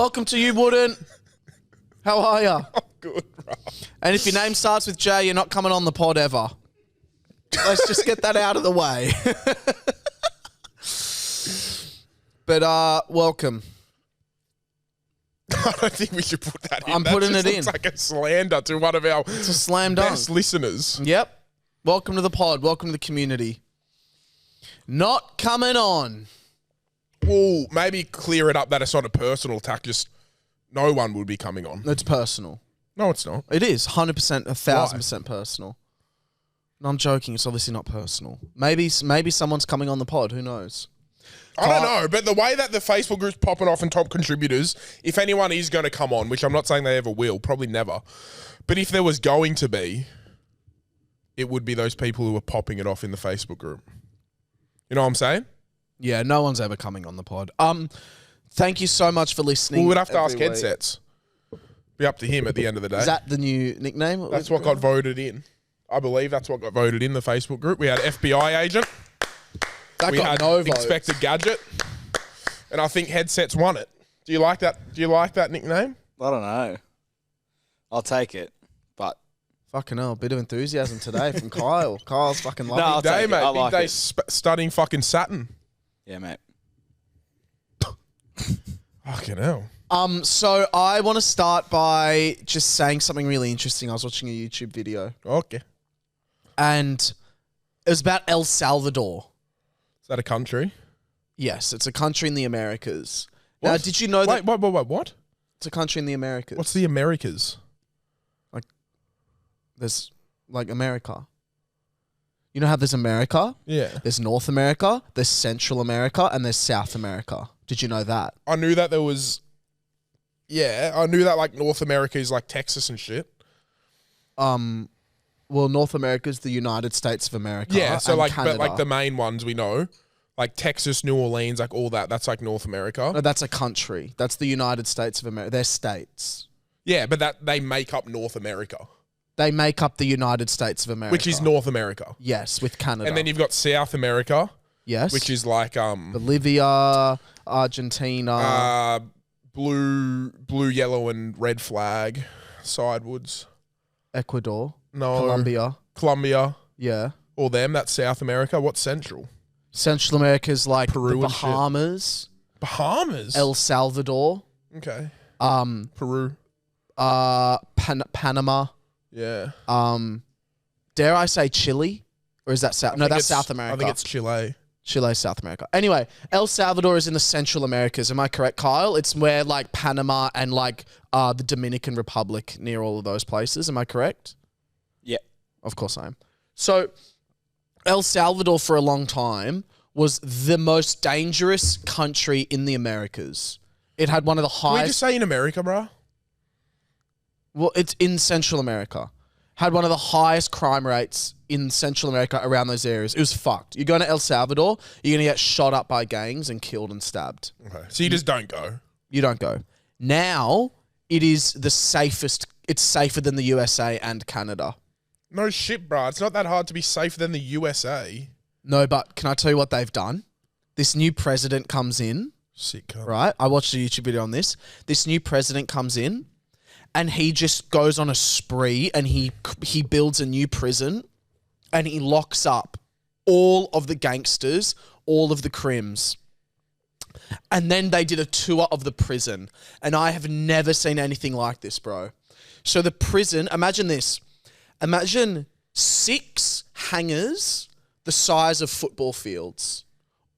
welcome to You Wouldn't. How are ya? I'm good, bro. And if your name starts with J, you're not coming on the pod ever. Let's just get that out of the way. But welcome. I don't think we should put that in. I'm putting it in. It's like a slander to one of our It's a slam dunk. best listeners. Yep. Welcome to the pod. Welcome to the community. Not coming on. Well, maybe clear it up that it's not a personal attack. Just no one would be coming on. It's personal. No, it's not. It is 100%, 1,000% personal. No, I'm joking. It's obviously not personal. Maybe someone's coming on the pod. Who knows? I don't know, but the way that the Facebook group's popping off and top contributors, if anyone is going to come on, which I'm not saying they ever will, probably never, but if there was going to be, it would be those people who are popping it off in the Facebook group. You know what I'm saying? Yeah, no one's ever coming on the pod. Thank you so much for listening. We would have to ask week. Headsets. Be up to him at the end of the day. Is that the new nickname? That's what got voted in. I believe that's what got voted in the Facebook group. We had FBI agent. That we got had no votes. Inspector Gadget. And I think Headsets won it. Do you like that? Do you like that nickname? I don't know. I'll take it, but Fucking hell, a bit of enthusiasm today from Kyle. Kyle's fucking loving I'll it. Big day, take it. mate. I Big like day it. studying fucking Saturn. yeah, mate. Fucking hell. So I want to start by just saying something really interesting. I was watching a YouTube video Okay. Is and it was about El Salvador. that a country? Yes, it's a country in the Americas. Now, What? did you know that Wait, what? it's a country in the Americas? What's the Americas? There's like America. You know how there's America? Yeah. There's North America, there's Central America, and there's South America. Did you know that? I knew that there was... Yeah, I knew that like North America is like Texas and shit. Well, North America is the United States of America. Yeah, so and like, Canada. but like the main ones we know, like Texas, New Orleans, like all that, that's like North America. No, that's a country. That's the United States of America. They're states. Yeah, but that they make up North America, They make up the United States of America. which is North America. Yes, with Canada. And then you've got South America, yes, which is like Bolivia, Argentina. blue, yellow, and red flag sidewoods. Ecuador, No, Colombia. Yeah. All them. That's South America. What's Central? Central America is like Peru the and shit. Bahamas, Bahamas. El Salvador, Okay. Peru, Peru. Panama. Yeah. Dare I say Chile? Or is that South? No, that's South America. I think it's Chile. Chile, South America. Anyway, El Salvador is in the Central Americas. Am I correct, Kyle? It's where like Panama and like the Dominican Republic near all of those places. Am I correct? Yeah. Of course I am. So El Salvador for a long time was the most dangerous country in the Americas. It had one of the Can we highest... just say in America, bro? Well, it's in Central America. Had one of the highest crime rates in Central America around those areas. It was fucked. You're going to El Salvador, you're going to get shot up by gangs and killed and stabbed. Okay. So you just don't go. You don't go. Now, it is the safest. It's safer than the USA and Canada. No shit, bro. It's not that hard to be safer than the USA. No, but can I tell you what they've done? This new president comes in, Sick cunt. right? I watched a YouTube video on this. This new president comes in and he just goes on a spree and he builds a new prison and he locks up all of the gangsters, all of the crims. And then they did a tour of the prison. And I have never seen anything like this, bro. So the prison, imagine this. Imagine 6 hangars the size of football fields,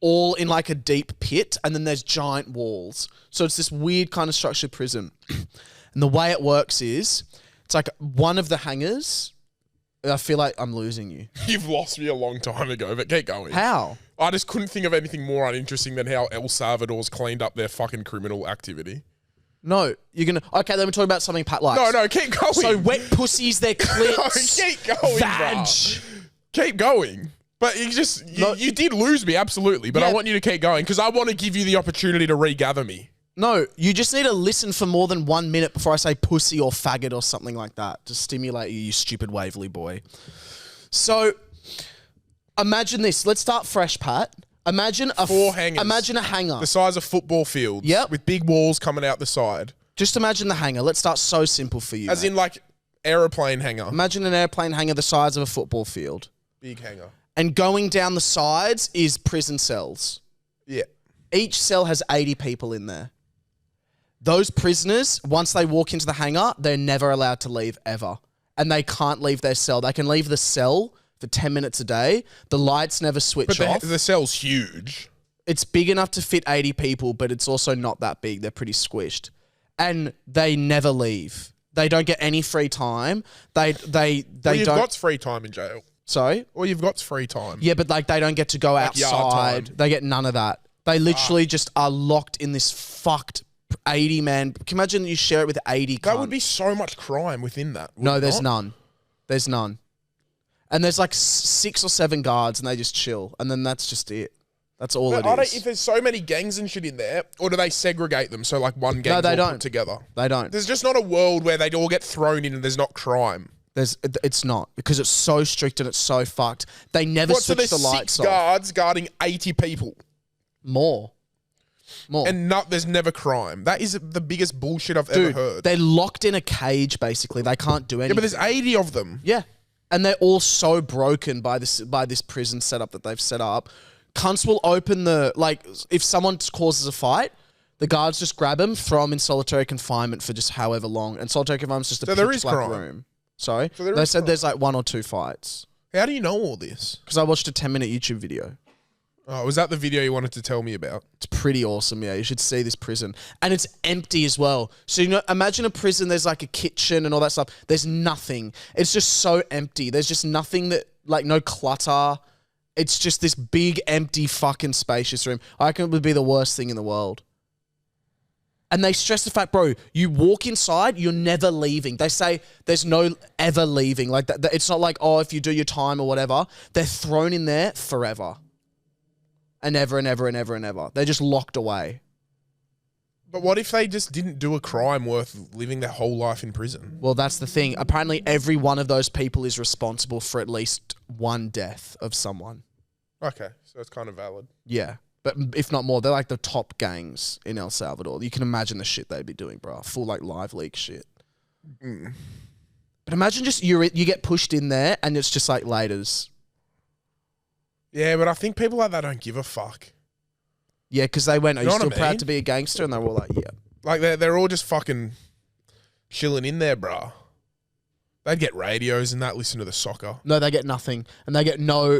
all in like a deep pit, and then there's giant walls. So it's this weird kind of structured prison. And the way it works is, it's like one of the hangars. I feel like I'm losing you. You've lost me a long time ago, but keep going. How? I just couldn't think of anything more uninteresting than how El Salvador's cleaned up their fucking criminal activity. No, you're going to... Okay, let me talk about something Pat likes. No, keep going. So wet pussies, their clits. No, keep going, Vag. bro. Keep going. But you did lose me, absolutely. But Yeah. I want you to keep going because I want to give you the opportunity to regather me. No, you just need to listen for more than 1 minute before I say pussy or faggot or something like that to stimulate you, you stupid Waverley boy. So, imagine this. Let's start fresh, Pat. Imagine 4 hangers. Imagine a hangar. The size of football fields. Yep. With big walls coming out the side. Just imagine the hangar. Let's start so simple for you. As mate. in like aeroplane hangar. Imagine an airplane hangar the size of a football field. Big hangar. And going down the sides is prison cells. Yeah. Each cell has 80 people in there. Those prisoners, once they walk into the hangar, they're never allowed to leave ever. And they can't leave their cell. They can leave the cell for 10 minutes a day. The lights never switch But off. the cell's huge. It's big enough to fit 80 people, but it's also not that big. They're pretty squished. And they never leave. They don't get any free time. They Well, you've don't. got free time in jail. Sorry? Or you've got free time. Yeah, but like they don't get to go Like yard outside. time. They get none of that. They literally just are locked in this fucked 80 man. Can you imagine you share it with 80 That cunts? would be so much crime within that. would No, it there's not? none. There's none. And there's like 6 or 7 guards and they just chill. And then that's just it. That's all But it is. if there's so many gangs and shit in there, or do they segregate them so like one gang they all don't. put together? They don't. There's just not a world where they all get thrown in and there's not crime. It's not because it's so strict and it's so fucked. They never What, so switch there's the lights 6 off. guards guarding 80 people More. and there's never crime. That is the biggest bullshit I've ever Dude, heard. they're locked in a cage basically. They can't do Yeah, anything. but there's 80 of them. Yeah. And they're all so broken by this prison setup that they've set up. Cunts will open if someone causes a fight, the guards just grab them, throw them in solitary confinement for just however long. And solitary confinement's just a So there pitch is black crime. room. Sorry? So there They is said crime. there's like 1 or 2 fights. How do you know all this? Because I watched a 10-minute YouTube video. Oh, was that the video you wanted to tell me about? It's pretty awesome, yeah. You should see this prison. And it's empty as well. So, imagine a prison, there's like a kitchen and all that stuff. There's nothing. It's just so empty. There's just nothing that, like, no clutter. It's just this big, empty, fucking spacious room. I reckon it would be the worst thing in the world. And they stress the fact, bro, you walk inside, you're never leaving. They say there's no ever leaving. Like, that it's not like, oh, if you do your time or whatever. They're thrown in there forever. And ever and ever and ever and ever. They're just locked away. But what if they just didn't do a crime worth living their whole life in prison? Well, that's the thing. Apparently, every one of those people is responsible for at least one death of someone. Okay, so it's kind of valid. Yeah. But if not more, they're like the top gangs in El Salvador. You can imagine the shit they'd be doing, bro. Full like live leak shit. But imagine just you get pushed in there and it's just like laters. Yeah, but I think people like that don't give a fuck. Yeah, because they went, are you know what still I proud mean? to be a gangster? And they were all like, yeah. Like they're all just fucking chilling in there, bruh. They'd get radios and that, listen to the soccer. No, they get nothing. And they get no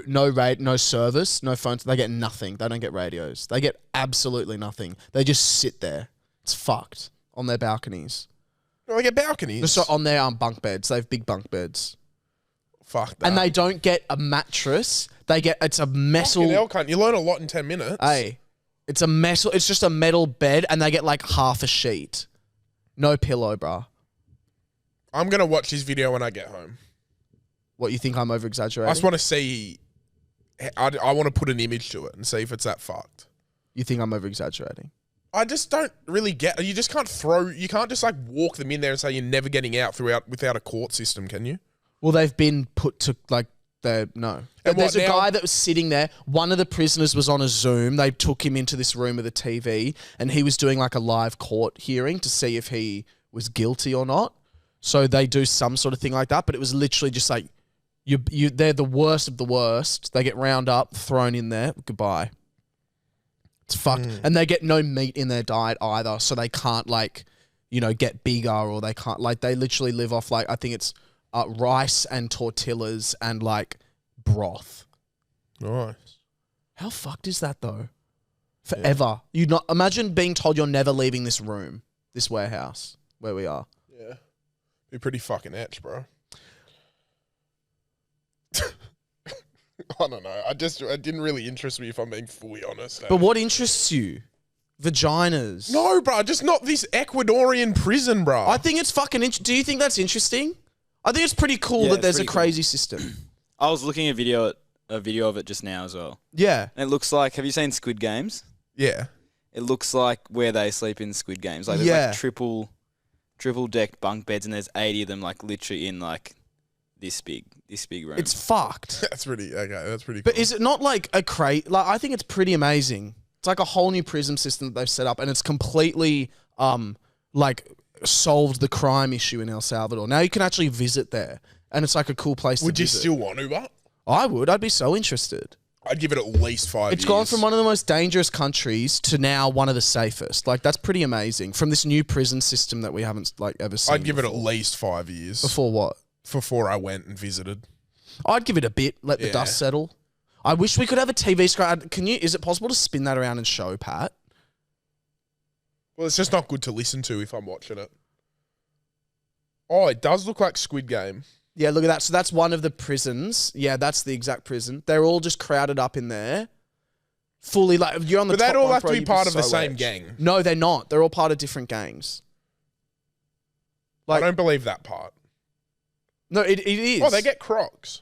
service, no phones. They get nothing. They don't get radios. They get absolutely nothing. They just sit there. It's fucked on their balconies. No, they get balconies. Just on their bunk beds. They have big bunk beds. Fuck that. And they don't get a mattress. It's a metal. Fucking hell, cunt. You learn a lot in 10 minutes. Hey, it's just a metal bed and they get like half a sheet. No pillow, bruh. I'm going to watch this video when I get home. What, you think I'm over exaggerating? I just want to see... I want to put an image to it and see if it's that fucked. You think I'm over exaggerating? I just don't really get... You just can't throw... You can't just like walk them in there and say you're never getting out without a court system, can you? Well, they've been put to like no. And There's what a now? guy that was sitting there. One of the prisoners was on a Zoom. They took him into this room with a TV, and he was doing like a live court hearing to see if he was guilty or not. So they do some sort of thing like that, but it was literally just like they're the worst of the worst. They get round up, thrown in there. Goodbye. It's fucked, and they get no meat in their diet either, so they can't like get bigger or they can't like they literally live off like I think it's. Rice and tortillas and like broth. Nice. How fucked is that though? Forever. You'd not imagine being told you're never leaving this room, this warehouse where we are. Yeah. Be pretty fucking etch, bro. I don't know. It didn't really interest me if I'm being fully honest. But what interests you? Vaginas. No, bro, just not this Ecuadorian prison, bro. I think it's fucking do you think that's interesting? I think it's pretty cool Yeah, that it's there's a pretty cool. crazy system. I was looking at a video of it just now as well. Yeah. And it looks like, have you seen Squid Games? Yeah. It looks like where they sleep in Squid Games. Like there's Yeah. like triple decked bunk beds and there's 80 of them like literally in like This big room. It's fucked. That's pretty cool. But is it not like a crate? Like, I think it's pretty amazing. It's like a whole new prison system that they've set up, and it's completely like solved the crime issue in El Salvador. Now you can actually visit there, and it's like a cool place. Would to you visit. still want to, but? I would. I'd be so interested. I'd give it at least 5 years. It's gone from one of the most dangerous countries to now one of the safest. Like, that's pretty amazing. From this new prison system that we haven't like ever seen. I'd give it at least 5 years. Before what? Before I went and visited. I'd give it a bit. Let the dust settle. I wish we could have a TV screen. Is it possible to spin that around and show, Pat? Well, it's just not good to listen to if I'm watching it. Oh, it does look like Squid Game. Yeah, look at that. So that's one of the prisons. Yeah, that's the exact prison. They're all just crowded up in there. Fully, like, you're on the But top they'd all bunk, have to bro, be you'd part of the so same edged. gang. No, they're not. They're all part of different gangs. I don't believe that part. No, it is. Oh, they get Crocs.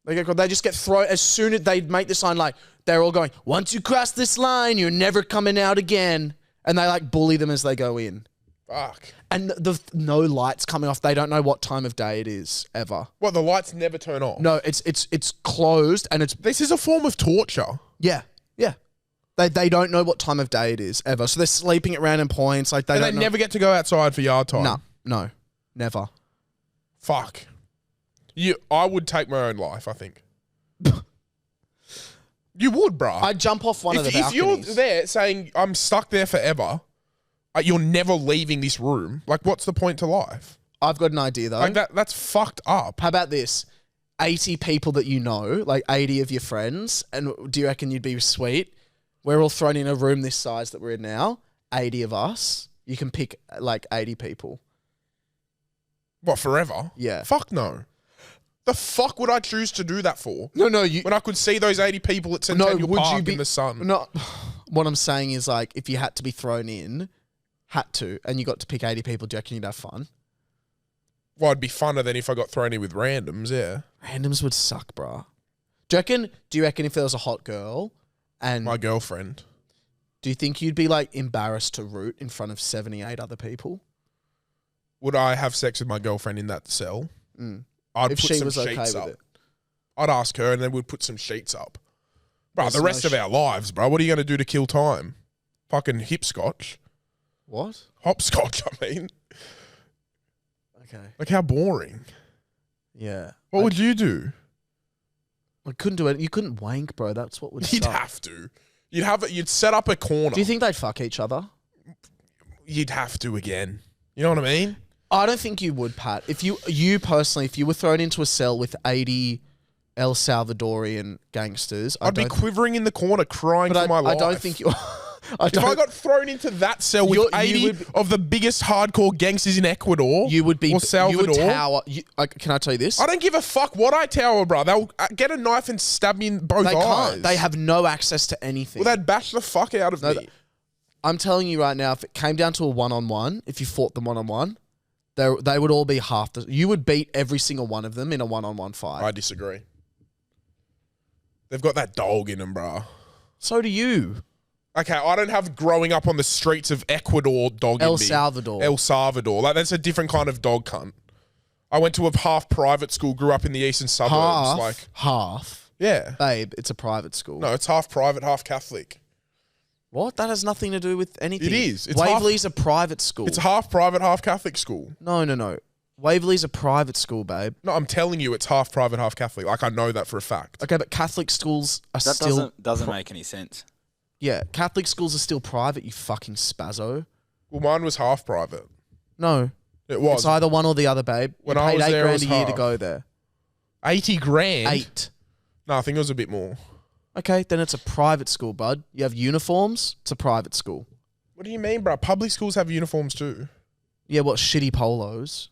They just get thrown as soon as they make the sign. Like, they're all going, once you cross this line, you're never coming out again. And they like bully them as they go in. Fuck. And no lights coming off. They don't know what time of day it is ever. What, the lights never turn off? No, it's closed, and it's This is a form of torture. yeah. They don't know what time of day it is ever. So they're sleeping at random points. Like they And don't they know. never get to go outside for yard time. No, never. Fuck. I would take my own life, I think. You would, bruh. I'd jump off one of the If balconies. you're there saying, I'm stuck there forever, you're never leaving this room, like, what's the point to life? I've got an idea though. Like, that's fucked up. How about this? 80 people that you know, like 80 of your friends, and do you reckon you'd be sweet? We're all thrown in a room this size that we're in now. 80 of us. You can pick like 80 people. What, forever? Yeah. Fuck no. The fuck would I choose to do that for? No, When I could see those 80 people at Centennial Park in the sun. No, what I'm saying is like if you had to be thrown in, and you got to pick 80 people, do you reckon you'd have fun? Well, it'd be funner than if I got thrown in with randoms, yeah. Randoms would suck, bruh. Do you reckon if there was a hot girl and My girlfriend. do you think you'd be like embarrassed to root in front of 78 other people? Would I have sex with my girlfriend in that cell? Mm. I'd If put she some was okay sheets with up. it. I'd ask her and then we'd put some sheets up. Bro, There's the rest no of our lives, bro. What are you going to do to kill time? Fucking hipscotch. What? Hopscotch, I mean. Okay. Like, how boring. Yeah. What would you do? I couldn't do it. You couldn't wank, bro. That's what would You'd suck. have to. You'd set up a corner. Do you think they'd fuck each other? You'd have to again. You know what I mean? I don't think you would, Pat. If you personally, if you were thrown into a cell with 80 El Salvadorian gangsters, I'd be quivering in the corner crying for my life. I don't think you. If I got thrown into that cell with 80 of the biggest hardcore gangsters in Ecuador you would be. or Salvador, You would tower. Can I tell you this? I don't give a fuck what I tower, bro. They'll get a knife and stab me in both They eyes. can't. They have no access to anything. Well, they'd bash the fuck out of me. I'm telling you right now, if it came down to a one-on-one, if you fought them one-on-one, they would all be half the. You would beat every single one of them in a one-on-one fight. I disagree. They've got that dog in them, bro. So do you. Okay, I don't have growing up on the streets of Ecuador dog El in me. Salvador. El Salvador. Like, that's a different kind of dog cunt. I went to a half private school, grew up in the eastern suburbs. Half. Yeah. Babe, it's a private school. No, it's half private, half Catholic. What? That has nothing to do with anything. It is. It's Waverley's a private school. It's half private, half Catholic school. No. Waverley's a private school, babe. No, I'm telling you, it's half private, half Catholic. Like, I know that for a fact. Okay, but Catholic schools are That still... doesn't make any sense. Yeah, Catholic schools are still private, you fucking spazzo. Well, mine was half private. No. It was. It's either one or the other, babe. When you I paid was there, it $8,000 was a year to half. go there. 80 grand? 8. No, I think it was a bit more. Okay, then it's a private school, bud. You have uniforms, it's a private school. What do you mean, bro? Public schools have uniforms too. Yeah, what, shitty polos?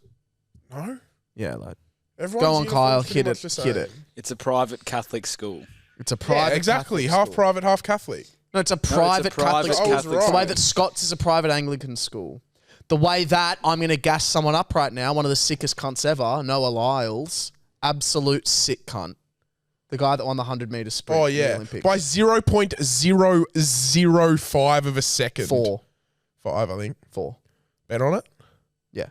No? Yeah, like, Everyone's go on, uniform's Kyle, pretty hit much it, the hit same. it. It's a private Catholic school. It's a private Yeah, exactly. Catholic Half school. private, half Catholic. No, it's a private Catholic school. Catholic The way school. that Scott's is a private Anglican school. The way that I'm going to gas someone up right now, one of the sickest cunts ever, Noah Lyles, absolute sick cunt. The guy that won the 100-meter sprint Oh, in the yeah. Olympics. By 0.005 of a second. 4. 5, I think. 4. Bet on it? Yeah.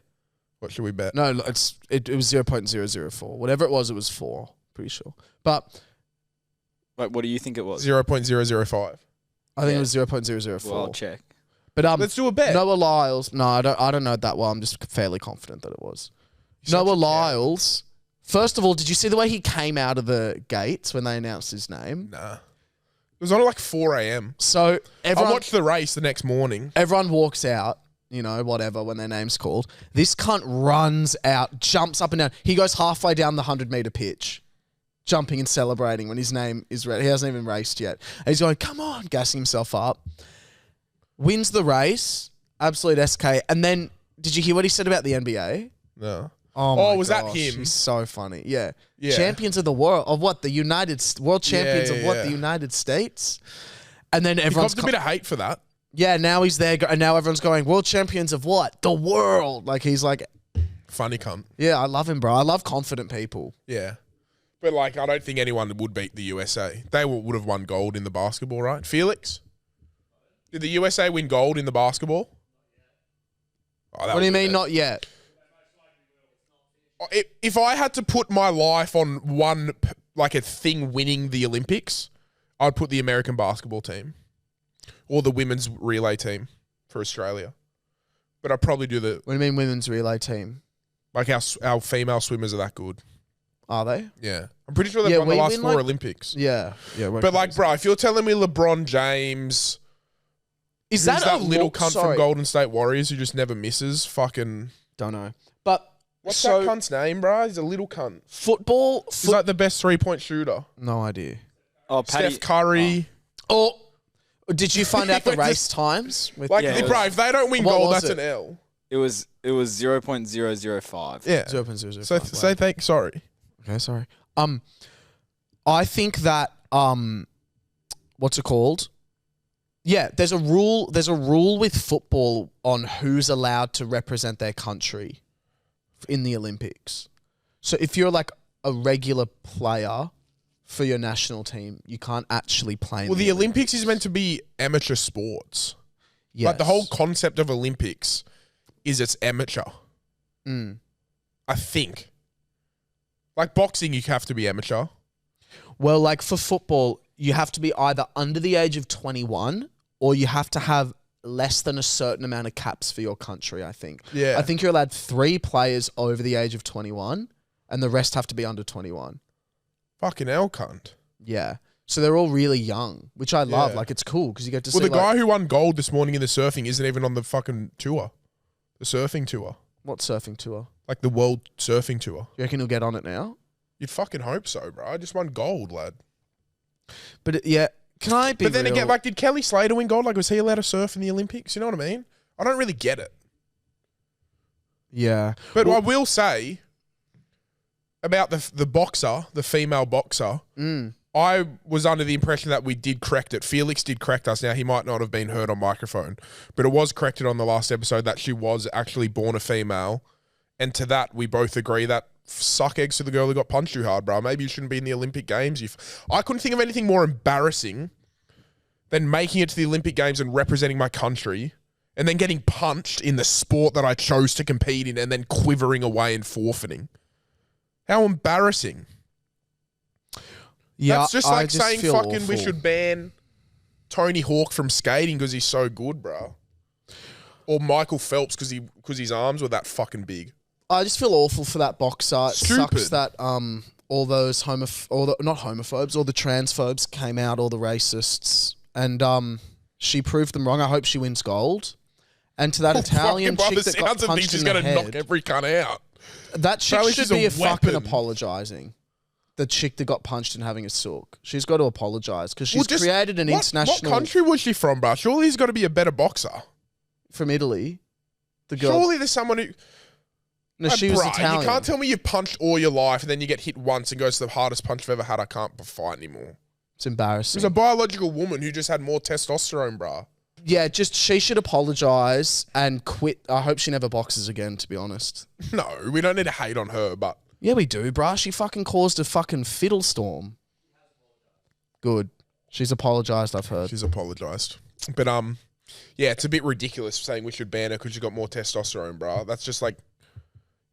What should we bet? No, it was 0.004. Whatever it was 4. Pretty sure. But Wait, what do you think it was? 0.005. I think it was 0.004. Well, I'll check. But Let's do a bet. Noah Lyles. No, I don't know that well. I'm just fairly confident that it was. You're such Noah a coward. Lyles. First of all, did you see the way he came out of the gates when they announced his name? Nah. It was on at like 4 a.m. So I watched the race the next morning. everyone walks out, whatever, when their name's called. This cunt runs out, jumps up and down. He goes halfway down the 100-meter pitch, jumping and celebrating when his name is read. He hasn't even raced yet. And he's going, come on, gassing himself up. Wins the race, absolute SK. And then, did you hear what he said about the NBA? No. Oh, my was that gosh, him? He's so funny. Yeah. Yeah. Champions of the world. Of what? World champions of what? yeah. The United States? And then He everyone's... copped a bit of hate for that. Yeah, now he's there, and now everyone's going, world champions of what? The world. Like, he's like, Funny cunt. yeah, I love him, bro. I love confident people. Yeah. But like, I don't think anyone would beat the USA. They would have won gold in the basketball, right? Felix? Did the USA win gold in the basketball? Oh, that What do you would be mean, it. not yet? If I had to put my life on one, like a thing winning the Olympics, I'd put the American basketball team or the women's relay team for Australia. But I'd probably do What do you mean women's relay team? like our female swimmers are that good. Are they? Yeah. I'm pretty sure they've Yeah, won the we last win, 4 like- Olympics. Yeah. Yeah. But like, bro, if you're telling me LeBron James, is who's that a little lo- cunt sorry. from Golden State Warriors who just never misses, fucking... Don't know. But What's so, that cunt's name, bro? He's a little cunt. football... He's like the best 3-point shooter. no idea. Oh, Paddy. Steph Curry. Oh, did you find out the Went to- race times? With, Like, Yeah, it bro, was- if they don't win What gold, was that's it? an L. It was 0.005. Yeah. 0.005. So say thank sorry. Okay, sorry. I think that what's it called? Yeah, there's a rule. There's a rule with football on who's allowed to represent their country in the Olympics. So if you're like a regular player for your national team, you can't actually play. In Well, the Olympics is meant to be amateur sports. Yes. Like the whole concept of Olympics is it's amateur. Mm. I think. Like boxing, you have to be amateur. Well, like for football, you have to be either under the age of 21 or you have to have less than a certain amount of caps for your country, I think. Yeah. I think you're allowed 3 players over the age of 21 and the rest have to be under 21. Fucking hell, cunt. Yeah. So they're all really young, which I love. Yeah. Like, it's cool because you get to Well, see the guy who won gold this morning in the surfing isn't even on the fucking tour. The surfing tour. what surfing tour? Like the world surfing tour. You reckon he'll get on it now? You'd fucking hope so, bro. I just won gold, lad. But yeah, can I be But then real? again, like, did Kelly Slater win gold? Like, was he allowed to surf in the Olympics? You know what I mean? I don't really get it. Yeah. But Well- I will say about the boxer, the female boxer, I was under the impression that we did correct it. Felix did correct us. Now, he might not have been heard on microphone, but it was corrected on the last episode that she was actually born a female. And to that, we both agree that suck eggs to the girl who got punched too hard, bro. Maybe you shouldn't be in the Olympic Games. I couldn't think of anything more embarrassing than making it to the Olympic Games and representing my country and then getting punched in the sport that I chose to compete in and then quivering away and forfeiting. How embarrassing. Yeah, That's just I like saying feel fucking we awful. should ban Tony Hawk from skating because he's so good, bro. Or Michael Phelps because his arms were that fucking big. I just feel awful for that boxer. It Stupid. sucks that all those not homophobes, all the transphobes came out, all the racists, and she proved them wrong. I hope she wins gold. And to that Italian Fucking chick by the that got sounds of things, punched she's in the gonna knock head, every cunt out. that chick Apparently should she's a be a fucking weapon. apologising. The chick that got punched and having a sook. She's got to apologise because she's Well, just- created an international... What country was she from, bro? Surely he's got to be a better boxer. From Italy. The girl... Surely there's someone who... no, she was Bruh, Italian. You can't tell me you've punched all your life and then you get hit once and goes to the hardest punch I've ever had. I can't fight anymore. It's embarrassing. She's a biological woman who just had more testosterone, bruh. Yeah, just she should apologise and quit. I hope she never boxes again, to be honest. No, we don't need to hate on her, but... Yeah, we do, bruh. She fucking caused a fucking fiddle storm. Good. She's apologised, I've heard. She's apologised. But, yeah, it's a bit ridiculous saying we should ban her because she's got more testosterone, bruh. That's just like...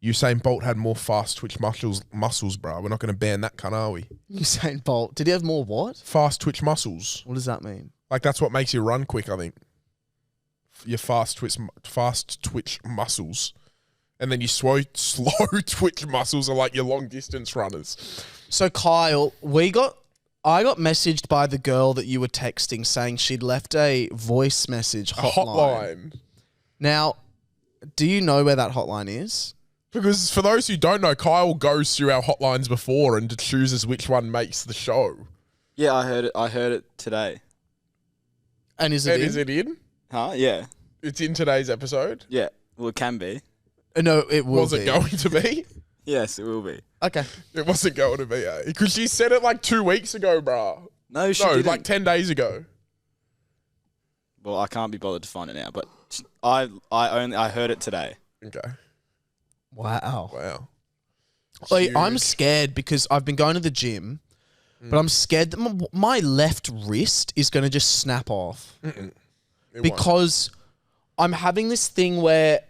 Usain Bolt had more fast twitch muscles, bro. We're not going to ban that cunt, are we? Usain Bolt. Did he have more what? Fast twitch muscles. What does that mean? Like, that's what makes you run quick, I think. Your fast twitch muscles. And then your slow twitch muscles are like your long distance runners. So Kyle, I got messaged by the girl that you were texting saying she'd left a voice message hotline. Now, do you know where that hotline is? Because for those who don't know, Kyle goes through our hotlines before and chooses which one makes the show. Yeah, I heard it. I heard it today. And is it Is it in? Huh? Yeah. It's in today's episode? Yeah. Well, it can be. No, it will Was be. it going to be? Yes, it will be. Okay. It wasn't going to be, eh? Because she said it like 2 weeks ago, bruh. No, she didn't. Like 10 days ago. Well, I can't be bothered to find it now, but I heard it today. Okay. Wow. It's I'm huge. scared because I've been going to the gym, but I'm scared that my left wrist is going to just snap off. It won't. Because I'm having this thing where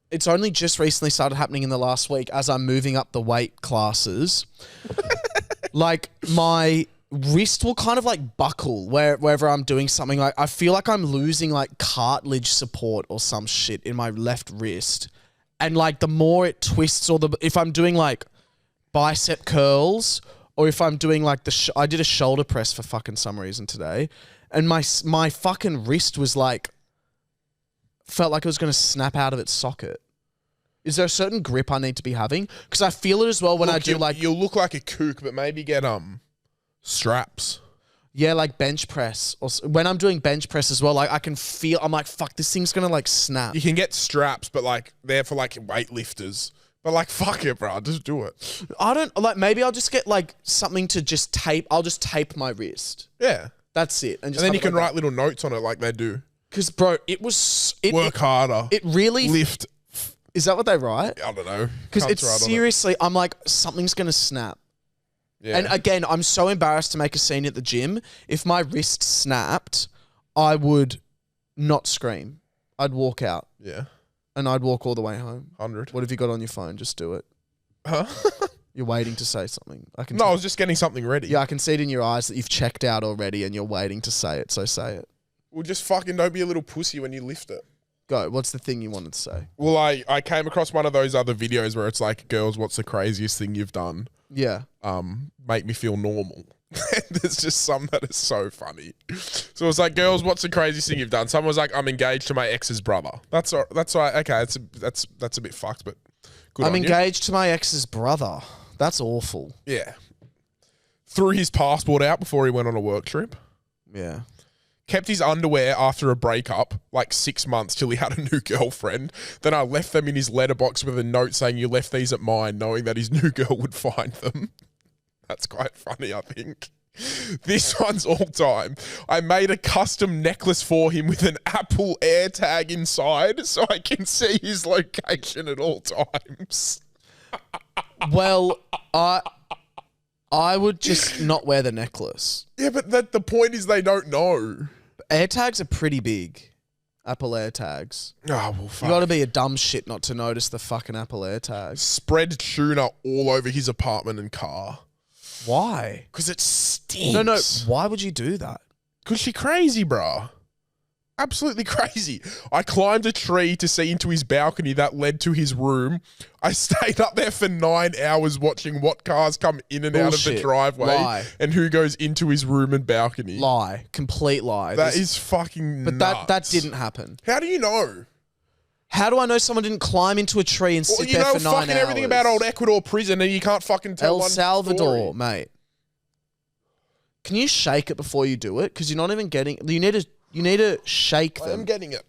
it's only just recently started happening in the last week as I'm moving up the weight classes. Like my wrist will kind of like buckle wherever I'm doing something. Like I feel like I'm losing like cartilage support or some shit in my left wrist. And like the more it twists or if I'm doing like bicep curls or if I'm doing like I did a shoulder press for fucking some reason today. And my fucking wrist was like, felt like it was going to snap out of its socket. Is there a certain grip I need to be having? Because I feel it as well when I do like... You'll look like a kook, but maybe get straps. Yeah, like bench press. Or when I'm doing bench press as well, like I can feel... I'm like, fuck, this thing's going to like snap. You can get straps, but like they're for like weightlifters. But like, fuck it, bro. Just do it. I don't... Like maybe I'll just get like something to just tape. I'll just tape my wrist. Yeah. That's it. And, And then you can write little notes on it like they do. Because, bro, it was... Work harder. It really... Lift. Is that what they write? I don't know. Because Can't it's write on it. seriously... I'm like, something's going to snap. Yeah. And again, I'm so embarrassed to make a scene at the gym. If my wrist snapped, I would not scream. I'd walk out. Yeah. And I'd walk all the way home. 100. What have you got on your phone? Just do it. Huh? You're waiting to say something. I can No, I was just getting something ready. Yeah, I can see it in your eyes that you've checked out already and you're waiting to say it, so say it. Well, just fucking don't be a little pussy when you lift it. Go. What's the thing you wanted to say? Well, I came across one of those other videos where it's like, girls, what's the craziest thing you've done? Yeah. Make me feel normal. There's just some that is so funny. So it's like, girls, what's the craziest thing you've done? Someone was like, I'm engaged to my ex's brother. That's all right. Okay, that's a bit fucked, but good I'm on you. engaged to my ex's brother. That's awful. Yeah. Threw his passport out before he went on a work trip. Yeah. Kept his underwear after a breakup, like 6 months till he had a new girlfriend. Then I left them in his letterbox with a note saying, you left these at mine, knowing that his new girl would find them. That's quite funny, I think. This one's all time. I made a custom necklace for him with an Apple AirTag inside so I can see his location at all times. Well, I would just not wear the necklace. Yeah, but the point is they don't know. AirTags are pretty big. Apple AirTags. Oh, well, fuck. You gotta be a dumb shit not to notice the fucking Apple AirTags. Spread tuna all over his apartment and car. Why? Because it stinks. No. Why would you do that? Because she crazy, bruh. Absolutely crazy. I climbed a tree to see into his balcony that led to his room. I stayed up there for 9 hours watching what cars come in and out of the Bullshit. driveway Lie. and who goes into his room and balcony. Lie. Complete lie. That is fucking But nuts. that didn't happen. How do you know? How do I know someone didn't climb into a tree and Well, sit you there know for 9 fucking hours? everything about old Ecuador prison and you can't fucking tell El one Salvador, story. mate. Can you shake it before you do it? Because you're not even getting... You need to shake I them. am getting it.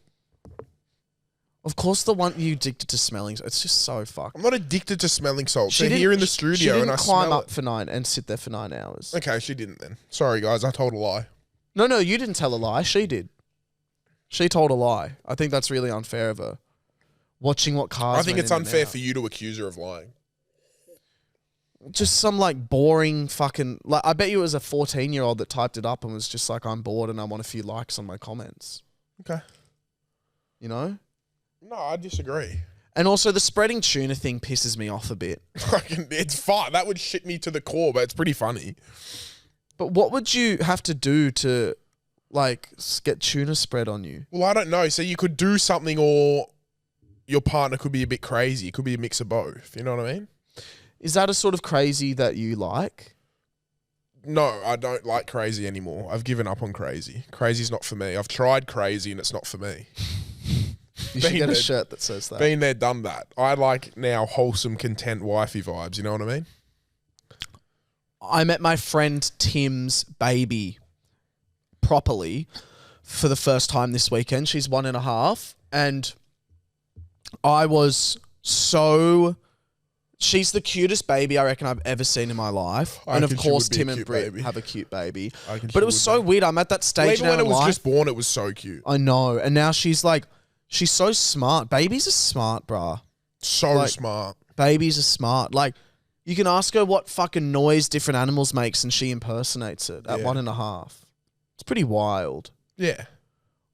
Of course, the one you addicted to smelling. It's just so fucked. I'm not addicted to smelling salts. She They're didn't- here in the She studio didn't and I climb smell up it. for 9 and sit there for 9 hours. Okay, she didn't then. Sorry, guys. I told a lie. No, you didn't tell a lie. She did. She told a lie. I think that's really unfair of her. Watching what cars. I think went it's in and unfair out. for you to accuse her of lying. Just some like boring fucking. Like I bet you it was a 14-year-old that typed it up and was just like, I'm bored and I want a few likes on my comments. Okay. You know. No, I disagree. And also the spreading tuna thing pisses me off a bit. It's fun. That would shit me to the core, but it's pretty funny. But what would you have to do to like get tuna spread on you? Well, I don't know. So you could do something, or your partner could be a bit crazy. It could be a mix of both. You know what I mean? Is that a sort of crazy that you like? No, I don't like crazy anymore. I've given up on crazy. Crazy's not for me. I've tried crazy and it's not for me. You should get a shirt that says that. Been there, done that. I like now wholesome, content, wifey vibes. You know what I mean? I met my friend Tim's baby properly for the first time this weekend. She's 1.5. And I was so... She's the cutest baby I reckon I've ever seen in my life. And of course, Tim and Britt have a cute baby. But it was so weird. I'm at that stage now in life. Even when it was just born, it was so cute. I know. And now she's like... She's so smart. Babies are smart, bruh. So smart. Babies are smart. Like, you can ask her what fucking noise different animals makes and she impersonates it at 1.5. It's pretty wild. Yeah.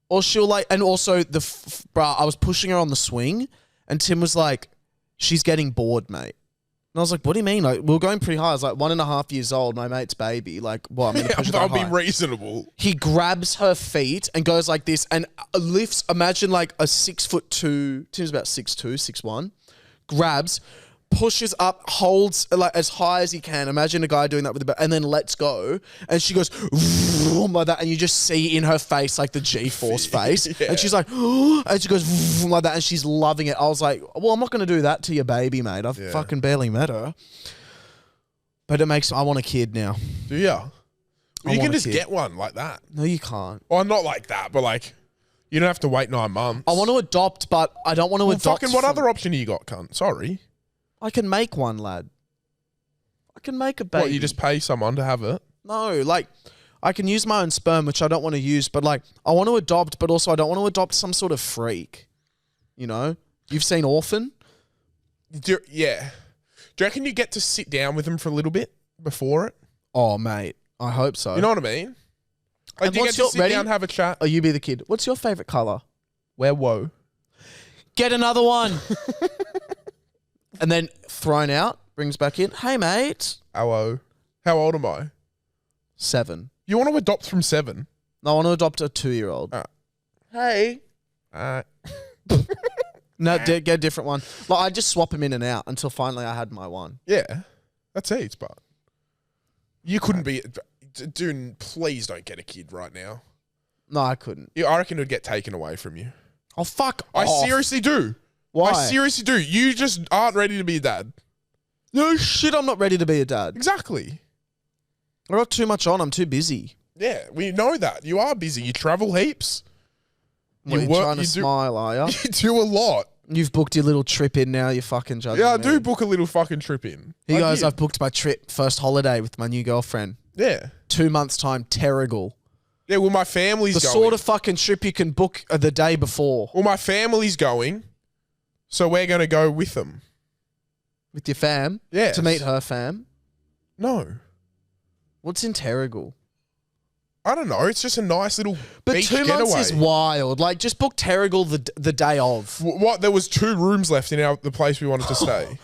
Or she'll like, and also bruh, I was pushing her on the swing and Tim was like, she's getting bored, mate. And I was like, what do you mean? Like, we were going pretty high. I was like, 1.5 years old, my mate's baby. Like, well, I'm going to push it that high. I'll be reasonable. He grabs her feet and goes like this and lifts, imagine like a 6'2", Tim's about 6'2", 6'1", grabs, pushes up, holds like as high as he can. Imagine a guy doing that with the baby and then lets go. And she goes, vroom, like that. And you just see in her face like the G-force face. Yeah. And she's like, and she goes vroom, like that. And she's loving it. I was like, well, I'm not going to do that to your baby, mate. I've fucking barely met her. But I want a kid now. Do ya? Well, you can just get one like that. No, you can't. Well, not like that, but like, you don't have to wait 9 months. I want to adopt, but I don't want to adopt. Fucking what other option you got, cunt? Sorry. I can make one, lad. I can make a baby. What, you just pay someone to have it? No, like, I can use my own sperm, which I don't want to use, but like, I want to adopt, but also I don't want to adopt some sort of freak. You know? You've seen Orphan? Yeah. Do you reckon you get to sit down with them for a little bit before it? Oh, mate. I hope so. You know what I mean? Like, do you get to sit down and have a chat? Oh, you be the kid. What's your favourite colour? Where woe? Get another one. And then thrown out, brings back in. Hey, mate. Hello. How old am I? 7. You want to adopt from 7? No, I want to adopt a 2-year-old. Hey. No, get a different one. Like, I just swap them in and out until finally I had my one. Yeah. That's it, but you couldn't be... Dude, please don't get a kid right now. No, I couldn't. I reckon it would get taken away from you. Oh, fuck I off. seriously do. Why? I seriously do. You just aren't ready to be a dad. No shit, I'm not ready to be a dad. Exactly. I got too much on. I'm too busy. Yeah, we know that. You are busy. You travel heaps. You're trying to smile, are you? You do a lot. You've booked your little trip in now. You're fucking judging Yeah, I me. do book a little fucking trip in. He goes, I've booked my trip, first holiday with my new girlfriend. Yeah. 2 months' time, Terrigal. Yeah, well, my family's The going. sort of fucking trip you can book the day before. Well, my family's going, so we're going to go with them. With your fam? Yes. To meet her fam? No. What's in Terrigal? I don't know. It's just a nice little But beach 2 months getaway. is wild. Like, just book Terrigal the day of. What? There was 2 rooms left in the place we wanted to stay.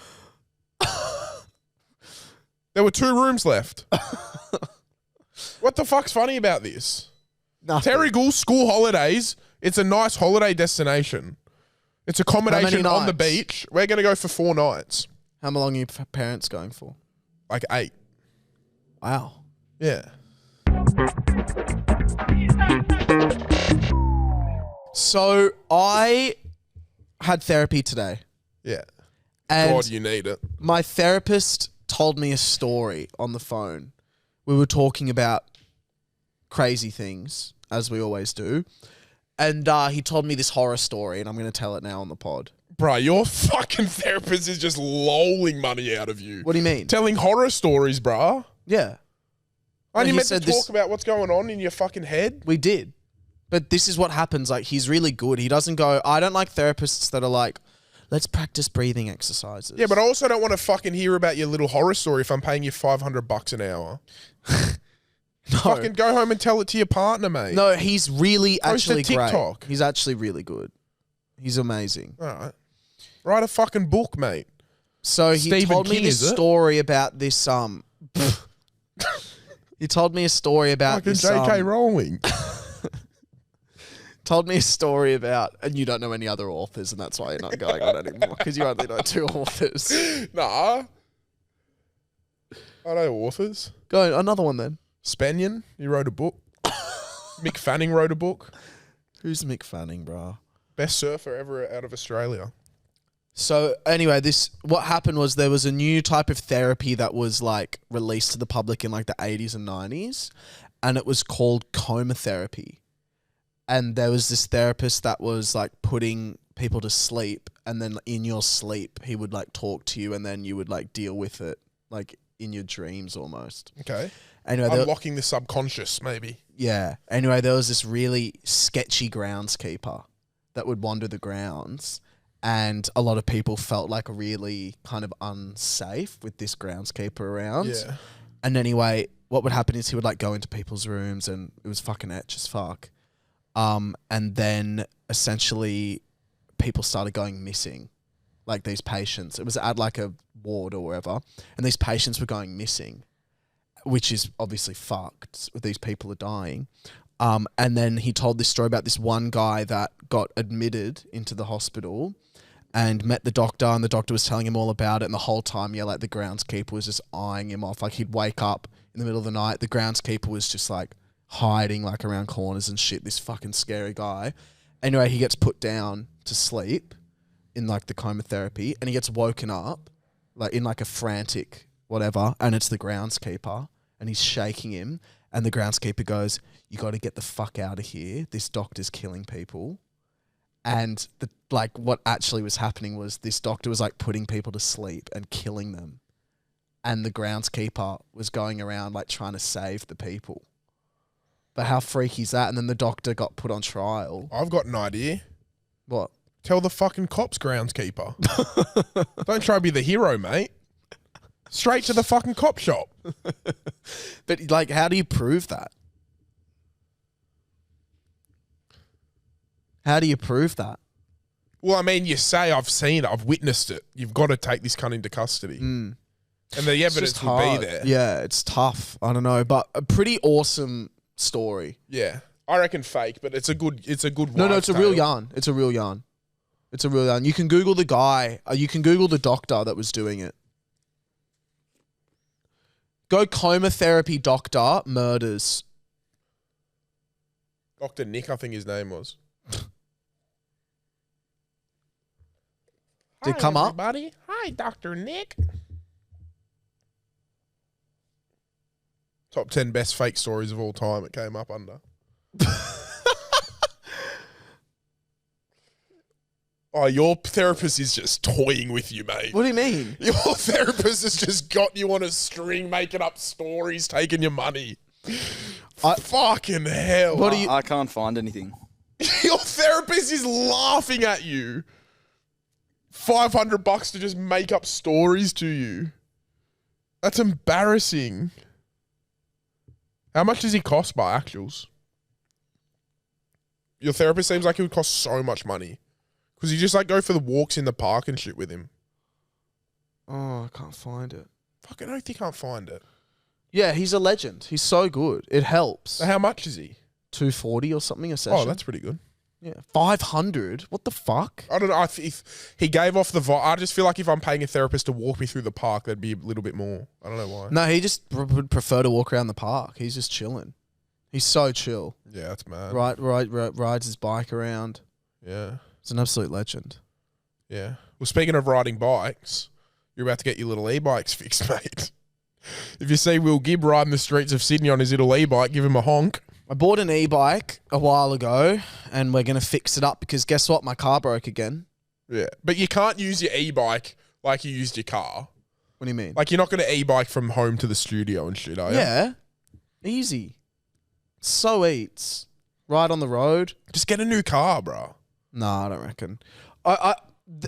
There were 2 rooms left. What the fuck's funny about this? Nothing. Terrigal school holidays. It's a nice holiday destination. It's accommodation on the beach. We're going to go for 4 nights. How long are your parents going for? Like 8. Wow. Yeah. So I had therapy today. Yeah. And God, you need it. my therapist told me a story on the phone. We were talking about crazy things, as we always do. And he told me this horror story, and I'm going to tell it now on the pod. Bro, your fucking therapist is just lolling money out of you. What do you mean? Telling horror stories, bro. Yeah. Aren't he you meant to said talk this- about what's going on in your fucking head? We did. But this is what happens. Like, he's really good. He doesn't go... I don't like therapists that are like, let's practice breathing exercises. Yeah, but I also don't want to fucking hear about your little horror story if I'm paying you $500 an hour. No. Fucking go home and tell it to your partner, mate. No, he's really Post to actually great. TikTok. He's actually really good. He's amazing. All right. Write a fucking book, mate. So he Stephen told me King, this is it? story about this. He told me a story about Fucking this. J.K. Rowling. Told me a story about, and you don't know any other authors, and that's why you're not going on anymore because you only know 2 authors. Nah. I know authors. Go another one then. Spanion, he wrote a book. Mick Fanning wrote a book. Who's Mick Fanning, bro? Best surfer ever out of Australia. So anyway, what happened was there was a new type of therapy that was like released to the public in like the 80s and 90s, and it was called coma therapy. And there was this therapist that was like putting people to sleep, and then in your sleep he would like talk to you, and then you would like deal with it like in your dreams almost. Okay. Anyway, Unlocking the subconscious, maybe. yeah. Anyway, there was this really sketchy groundskeeper that would wander the grounds, and a lot of people felt like really kind of unsafe with this groundskeeper around. Yeah. And anyway, what would happen is he would like go into people's rooms, and it was fucking etch as fuck. And then essentially people started going missing, like these patients. It was at like a ward or wherever, and these patients were going missing, which is obviously fucked. These people are dying. And then he told this story about this one guy that got admitted into the hospital and met the doctor, and the doctor was telling him all about it. And the whole time, yeah, like the groundskeeper was just eyeing him off. Like he'd wake up in the middle of the night, the groundskeeper was just like hiding like around corners and shit. This fucking scary guy. Anyway, he gets put down to sleep in like the coma therapy, and he gets woken up like in like a frantic whatever, and it's the groundskeeper, and he's shaking him, and the groundskeeper goes, "You got to get the fuck out of here. This doctor's killing people." And the like what actually was happening was this doctor was like putting people to sleep and killing them, and the groundskeeper was going around like trying to save the people. But how freaky is that? And then the doctor got put on trial. I've got an idea. What? Tell the fucking cops, groundskeeper. Don't try to be the hero, mate. Straight to the fucking cop shop. But like, how do you prove that? How do you prove that? Well, I mean, you say, I've seen it, I've witnessed it. You've got to take this cunt into custody. And the evidence will be there. Yeah, it's tough. I don't know, but a pretty awesome story. Yeah. I reckon fake, but it's a good No, wives' it's a real tale. yarn. It's a real yarn. It's a real yarn. You can Google the guy. You can Google the doctor that was doing it. Go coma therapy doctor murders. Dr. Nick, I think his name was. Did it come up? Everybody. Hi, Dr. Nick. Top 10 best fake stories of all time it came up under. Oh, your therapist is just toying with you, mate. What do you mean? Your therapist has just got you on a string, making up stories, taking your money. Fucking hell. What do you? I can't find anything. Your therapist is laughing at you. $500 to just make up stories to you. That's embarrassing. How much does he cost by actuals? Your therapist seems like it would cost so much money. Because you just like go for the walks in the park and shit with him. Oh, I can't find it. Fucking oath you can't find it. Yeah, he's a legend. He's so good. It helps. So how much is he? $240 or something a session. Oh, that's pretty good. yeah. $500. What the fuck? I don't know. If he gave off the vibe, I just feel like if I'm paying a therapist to walk me through the park, that'd be a little bit more. I don't know why. No, he just would prefer to walk around the park. He's just chilling. He's so chill. Yeah, that's mad. Rides his bike around. Yeah. It's an absolute legend. Yeah. Well, speaking of riding bikes, you're about to get your little e-bikes fixed, mate. If you see Will Gibb riding the streets of Sydney on his little e-bike, give him a honk. I bought an e-bike a while ago, and we're going to fix it up because guess what? My car broke again. Yeah. But you can't use your e-bike like you used your car. What do you mean? Like, you're not going to e-bike from home to the studio and shit, are you? Yeah. Easy. So eats. Right on the road. Just get a new car, bro. No, I don't reckon.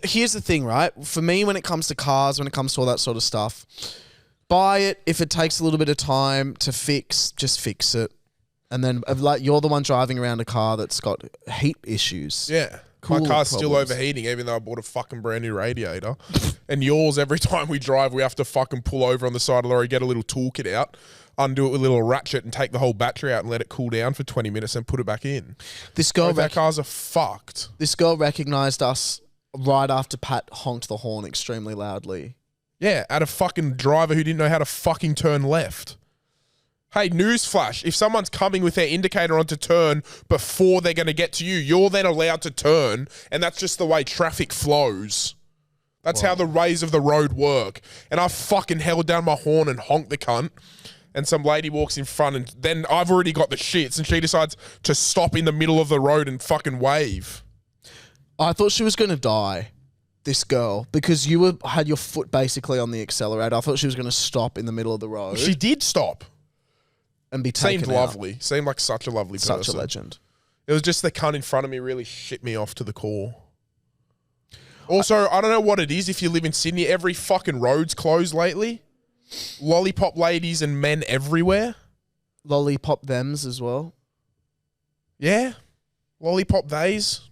Here's the thing, right? For me, when it comes to cars, when it comes to all that sort of stuff, buy it. If it takes a little bit of time to fix, just fix it. And then, like, you're the one driving around a car that's got heat issues. Yeah. Cooler My car's still problems. overheating, even though I bought a fucking brand new radiator. And yours, every time we drive, we have to fucking pull over on the side of the lorry, get a little toolkit out, undo it with a little ratchet, and take the whole battery out and let it cool down for 20 minutes and put it back in. This girl, Both our cars are fucked. this girl recognized us right after Pat honked the horn extremely loudly. Yeah, at a fucking driver who didn't know how to fucking turn left. Hey, newsflash, if someone's coming with their indicator on to turn before they're going to get to you, you're then allowed to turn, and that's just the way traffic flows. That's how the ways of the road work. And I fucking held down my horn and honked the cunt, and some lady walks in front, and then I've already got the shits, and she decides to stop in the middle of the road and fucking wave. I thought she was going to die, this girl, because you had your foot basically on the accelerator. I thought she was going to stop in the middle of the road. She did stop. And be taken Seemed out. lovely. Seemed like such a lovely person. Such a legend. It was just the cunt in front of me really shit me off to the core. Also, I don't know what it is if you live in Sydney. Every fucking road's closed lately. Lollipop ladies and men everywhere. Lollipop thems as well. Yeah. Lollipop theys.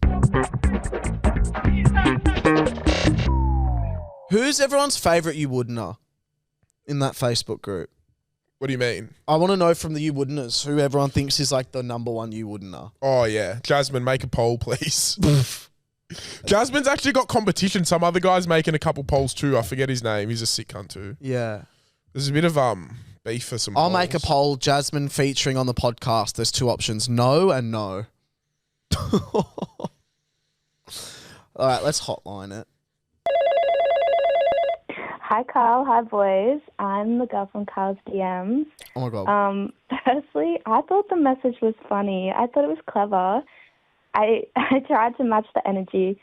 Who's everyone's favourite you wouldn't in that Facebook group? What do you mean? I want to know from the you wouldn'ters who everyone thinks is like the number one you wouldn't. Oh, yeah. Jasmine, make a poll, please. Jasmine's actually got competition. Some other guy's making a couple polls too. I forget his name. He's a sick cunt too. Yeah. There's a bit of beef for some I'll polls. make a poll, Jasmine featuring on the podcast. There's two options, no and no. All right, let's hotline it. Hi, Carl. Hi, boys. I'm the girl from Carl's DMs. Oh, my God. Firstly, I thought the message was funny. I thought it was clever. I tried to match the energy.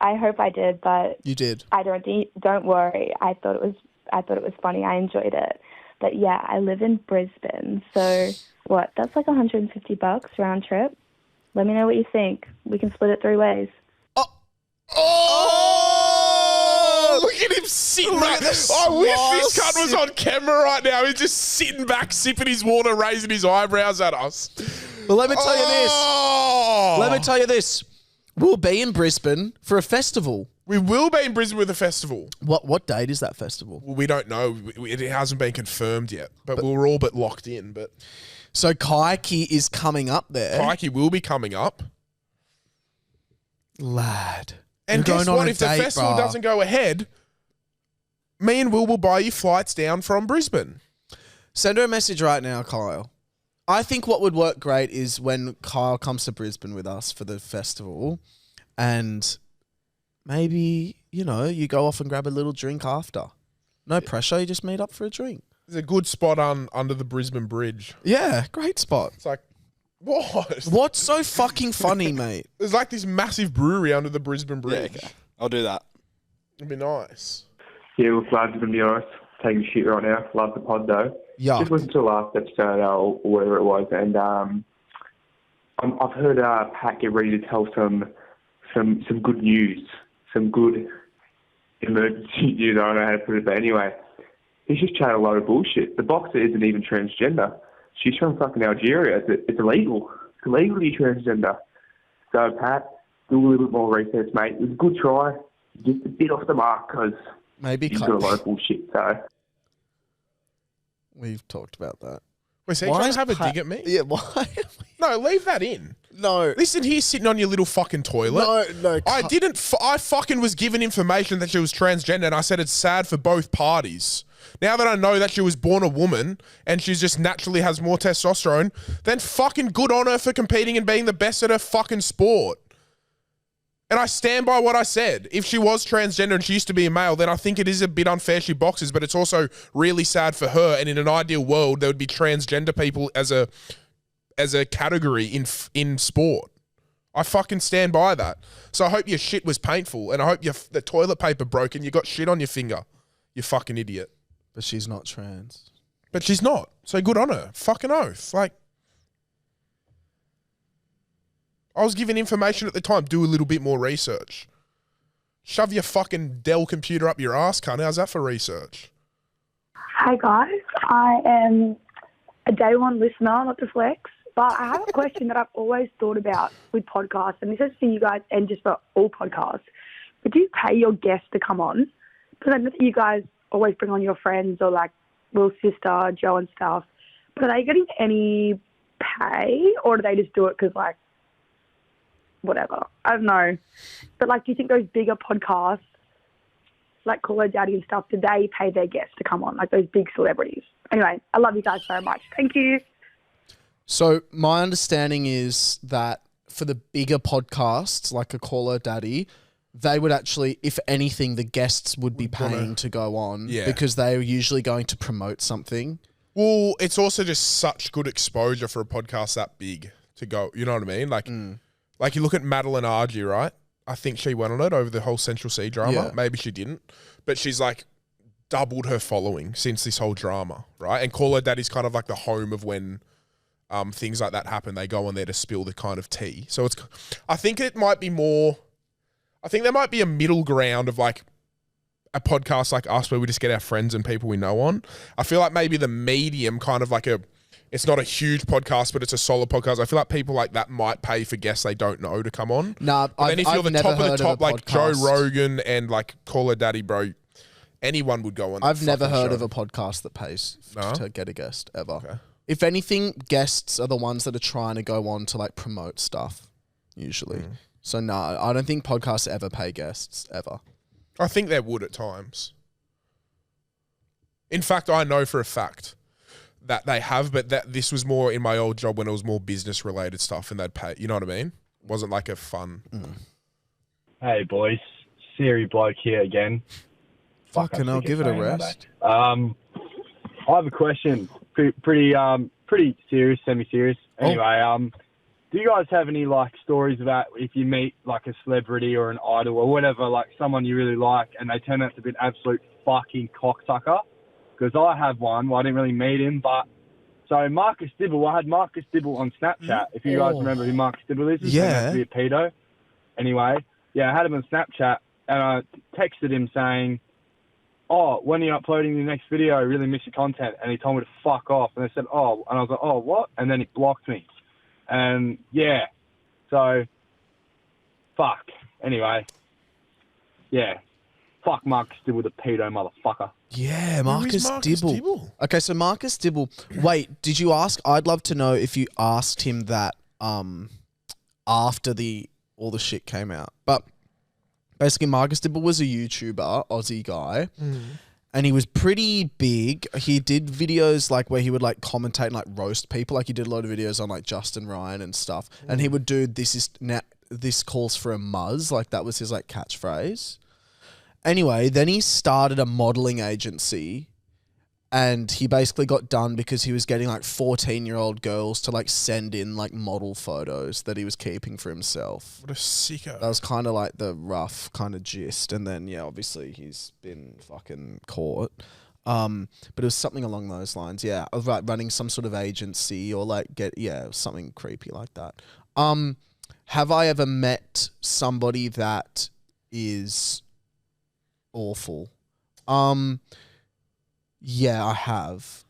I hope I did, but You did. I don't worry. I thought it was funny. I enjoyed it. But yeah, I live in Brisbane. So what? That's like $150 round trip. Let me know what you think. We can split it 3 ways. Oh! Look at him sitting back. I wish this smile cunt was on camera right now. He's just sitting back, sipping his water, raising his eyebrows at us. Well, let me tell you this. Oh! Let me tell you this. We'll be in Brisbane for a festival. We will be in Brisbane with a festival. What date is that festival? Well, we don't know. It hasn't been confirmed yet, but we're all but locked in. But So Kaiki is coming up there. Pikey will be coming up. Lad. And You're guess going on what? a If the date, festival bruh. doesn't go ahead, me and Will buy you flights down from Brisbane. Send her a message right now, Kyle. I think what would work great is when Kyle comes to Brisbane with us for the festival and maybe, you go off and grab a little drink after. No pressure, you just meet up for a drink. There's a good spot under the Brisbane Bridge. Yeah, great spot. It's like, what? What's so fucking funny, mate? There's like this massive brewery under the Brisbane Yeah, Bridge. okay. I'll do that. It'd be nice. Yeah, well, glad to be honest. Taking shit right now. Love the pod though. Yuck. Just listened to the last episode or whatever it was, and I've heard Pat get ready to tell some good news, some good emergency news. I don't know how to put it, but anyway, he's just chatting a load of bullshit. The boxer isn't even transgender. She's from fucking Algeria. It's illegal. It's illegal to be transgender. So Pat, do a little bit more research, mate. It was a good try. Just a bit off the mark because Maybe he's got a lot of bullshit. So. We've talked about that. Wait, so you trying to have a dig at me? Yeah, why? No, leave that in. No. Listen here, sitting on your little fucking toilet. No. I fucking was given information that she was transgender, and I said it's sad for both parties. Now that I know that she was born a woman and she just naturally has more testosterone, then fucking good on her for competing and being the best at her fucking sport. And I stand by what I said. If she was transgender and she used to be a male, then I think it is a bit unfair she boxes, but it's also really sad for her. And in an ideal world, there would be transgender people as a category in sport. I fucking stand by that. So I hope your shit was painful, and I hope the toilet paper broke and you got shit on your finger. You fucking idiot. But she's not trans. But she's not. So good on her. Fucking oath. Like, I was given information at the time. Do a little bit more research. Shove your fucking Dell computer up your ass, cunt. How's that for research? Hi guys, I am a day one listener, not to flex, But I have a question that I've always thought about with podcasts, and this is for you guys and just for all podcasts. But do you pay your guests to come on? Because I know that you guys always bring on your friends or like Will's sister, Joe and stuff. But are they getting any pay, or do they just do it because, like, whatever? I don't know. But, like, do you think those bigger podcasts, like Call Her Daddy and stuff, do they pay their guests to come on, like those big celebrities? Anyway, I love you guys so much. Thank you. So my understanding is that for the bigger podcasts, like a Call Her Daddy, they would actually, if anything, the guests would be paying to go on because they are usually going to promote something. Well, it's also just such good exposure for a podcast that big to go. You know what I mean? Like, like you look at Madeline Argy, right? I think she went on it over the whole Central Sea drama. Yeah. Maybe she didn't, but she's like doubled her following since this whole drama, right? And Call Her Daddy's kind of like the home of when things like that happen. They go on there to spill the kind of tea. So it's, I think it might be more. I think there might be a middle ground of like a podcast like us where we just get our friends and people we know on. I feel like maybe the medium kind of like it's not a huge podcast, but it's a solid podcast. I feel like people like that might pay for guests they don't know to come on. Nah, then if you're the top of the top, like Joe Rogan and like Call Her Daddy, bro, anyone would go on. I've never heard of a podcast that pays to get a guest ever. Okay. If anything, guests are the ones that are trying to go on to like promote stuff usually. So no, I don't think podcasts ever pay guests ever. I think they would at times. In fact, I know for a fact that they have, but that this was more in my old job when it was more business related stuff and they'd pay. You know what I mean? It wasn't like a fun. Hey boys, Siri bloke here again. Fucking hell, give it a rest. I have a question. Pretty serious, semi-serious. Anyway, do you guys have any like stories about if you meet like a celebrity or an idol or whatever, like someone you really like, and they turn out to be an absolute fucking cocksucker? Because I have one. Well, I didn't really meet him, but so Marcus Dibble. I had Marcus Dibble on Snapchat. If you guys remember who Marcus Dibble is, he's to be a pedo. Anyway, I had him on Snapchat, and I texted him saying, "Oh, when are you uploading your next video? I really miss your content." And he told me to fuck off. And I said, "Oh," and I was like, "Oh, what?" And then he blocked me. And so fuck. Anyway, fuck Marcus Dibble, the pedo motherfucker. Yeah, Marcus Dibble. Okay, so Marcus Dibble. Wait, did you ask? I'd love to know if you asked him that after all the shit came out. But basically, Marcus Dibble was a YouTuber, Aussie guy. And he was pretty big. He did videos like where he would like commentate and like roast people. Like he did a lot of videos on like Justin Ryan and stuff. And he would do this calls for a muzz. Like that was his like catchphrase. Anyway, then he started a modeling agency, and he basically got done because he was getting like 14-year-old girls to like send in like model photos that he was keeping for himself. What a sicko. That was kind of like the rough kind of gist. And then, obviously he's been fucking caught. But it was something along those lines. Yeah. Of like running some sort of agency or like something creepy like that. Have I ever met somebody that is awful? Yeah, I have.